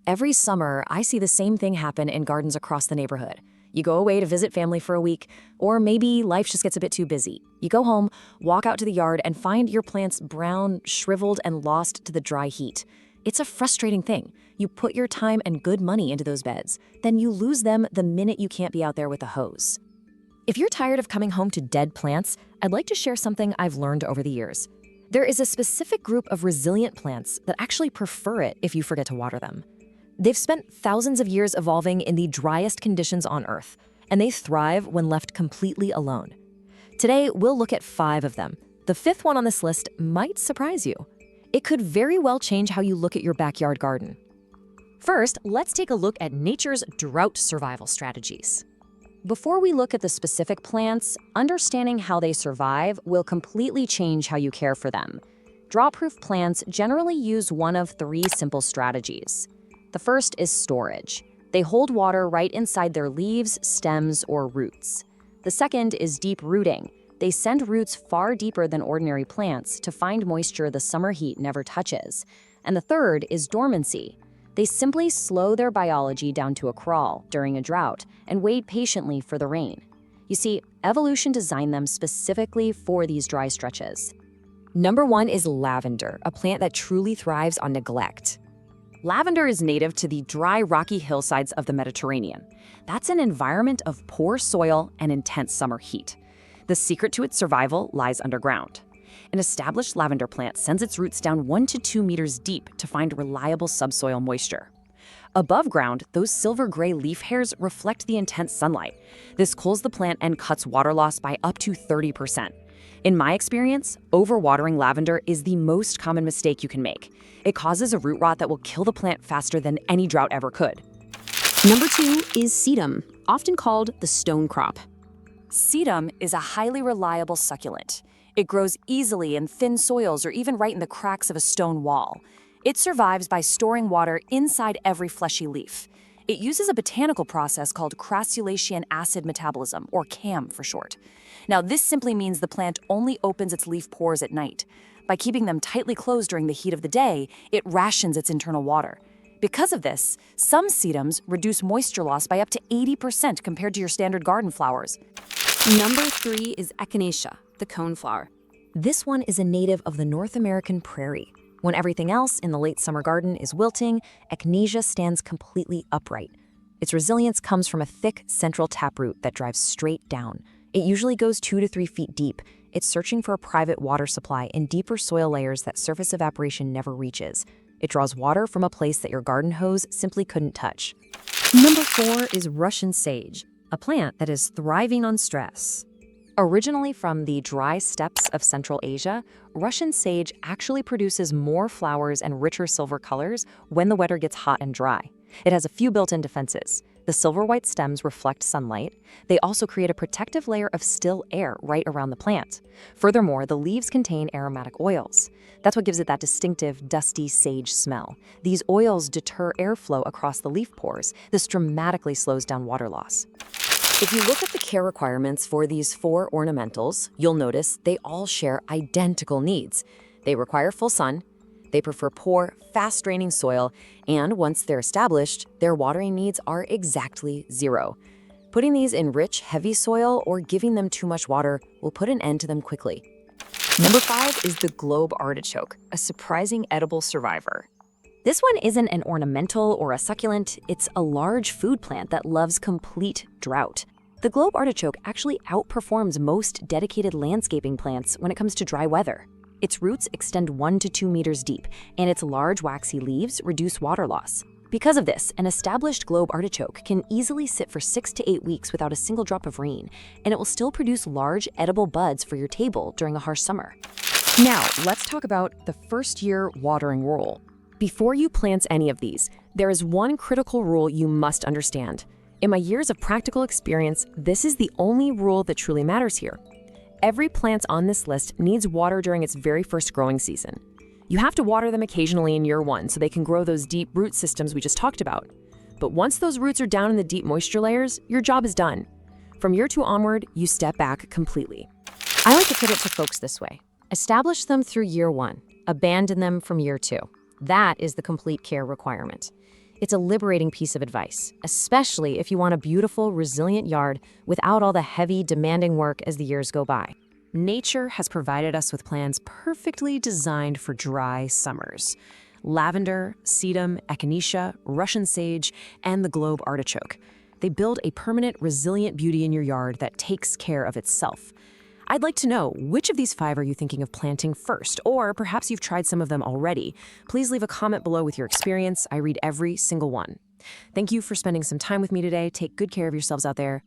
Every summer, I see the same thing happen in gardens across the neighborhood. You go away to visit family for a week, or maybe life just gets a bit too busy. You go home, walk out to the yard, and find your plants brown, shriveled, and lost to the dry heat. It's a frustrating thing. You put your time and good money into those beds, then you lose them the minute you can't be out there with a hose. If you're tired of coming home to dead plants, I'd like to share something I've learned over the years. There is a specific group of resilient plants that actually prefer it if you forget to water them. They've spent thousands of years evolving in the driest conditions on Earth, and they thrive when left completely alone. Today, we'll look at 5 of them. The 5th one on this list might surprise you. It could very well change how you look at your backyard garden. First, let's take a look at nature's drought survival strategies. Before we look at the specific plants, understanding how they survive will completely change how you care for them. Drought-proof plants generally use one of 3 simple strategies. The first is storage. They hold water right inside their leaves, stems, or roots. The second is deep rooting. They send roots far deeper than ordinary plants to find moisture the summer heat never touches. And the third is dormancy. They simply slow their biology down to a crawl during a drought and wait patiently for the rain. You see, evolution designed them specifically for these dry stretches. Number 1 is lavender, a plant that truly thrives on neglect. Lavender is native to the dry, rocky hillsides of the Mediterranean. That's an environment of poor soil and intense summer heat. The secret to its survival lies underground. An established lavender plant sends its roots down 1 to 2 meters deep to find reliable subsoil moisture. Above ground, those silver-gray leaf hairs reflect the intense sunlight. This cools the plant and cuts water loss by up to 30%. In my experience, overwatering lavender is the most common mistake you can make. It causes a root rot that will kill the plant faster than any drought ever could. Number 2 is sedum, often called the stone crop. Sedum is a highly reliable succulent. It grows easily in thin soils or even right in the cracks of a stone wall. It survives by storing water inside every fleshy leaf. It uses a botanical process called crassulation acid metabolism, or CAM for short. Now, this simply means the plant only opens its leaf pores at night. By keeping them tightly closed during the heat of the day, it rations its internal water. Because of this, some sedums reduce moisture loss by up to 80% compared to your standard garden flowers. Number 3 is echinacea, the coneflower. This one is a native of the North American prairie. When everything else in the late summer garden is wilting, echinacea stands completely upright. Its resilience comes from a thick central taproot that drives straight down. It usually goes 2 to 3 feet deep. It's searching for a private water supply in deeper soil layers that surface evaporation never reaches. It draws water from a place that your garden hose simply couldn't touch. Number 4 is Russian sage, a plant that is thriving on stress. Originally from the dry steppes of Central Asia, Russian sage actually produces more flowers and richer silver colors when the weather gets hot and dry. It has a few built-in defenses. The silver-white stems reflect sunlight. They also create a protective layer of still air right around the plant. Furthermore, the leaves contain aromatic oils. That's what gives it that distinctive, dusty sage smell. These oils deter airflow across the leaf pores. This dramatically slows down water loss. If you look at the care requirements for these 4 ornamentals, you'll notice they all share identical needs. They require full sun, they prefer poor, fast-draining soil, and once they're established, their watering needs are exactly 0. Putting these in rich, heavy soil or giving them too much water will put an end to them quickly. Number 5 is the globe artichoke, a surprising edible survivor. This one isn't an ornamental or a succulent, it's a large food plant that loves complete drought. The globe artichoke actually outperforms most dedicated landscaping plants when it comes to dry weather. Its roots extend 1 to 2 meters deep, and its large waxy leaves reduce water loss. Because of this, an established globe artichoke can easily sit for 6 to 8 weeks without a single drop of rain, and it will still produce large, edible buds for your table during a harsh summer. Now, let's talk about the first-year watering rule. Before you plant any of these, there is one critical rule you must understand. In my years of practical experience, this is the only rule that truly matters here. Every plant on this list needs water during its very first growing season. You have to water them occasionally in year 1 so they can grow those deep root systems we just talked about. But once those roots are down in the deep moisture layers, your job is done. From year 2 onward, you step back completely. I like to put it to folks this way. Establish them through year 1, abandon them from year 2. That is the complete care requirement. It's a liberating piece of advice, especially if you want a beautiful, resilient yard without all the heavy, demanding work as the years go by. Nature has provided us with plants perfectly designed for dry summers. Lavender, sedum, echinacea, Russian sage, and the globe artichoke. They build a permanent, resilient beauty in your yard that takes care of itself. I'd like to know, which of these 5 are you thinking of planting first? Or perhaps you've tried some of them already. Please leave a comment below with your experience. I read every single one. Thank you for spending some time with me today. Take good care of yourselves out there.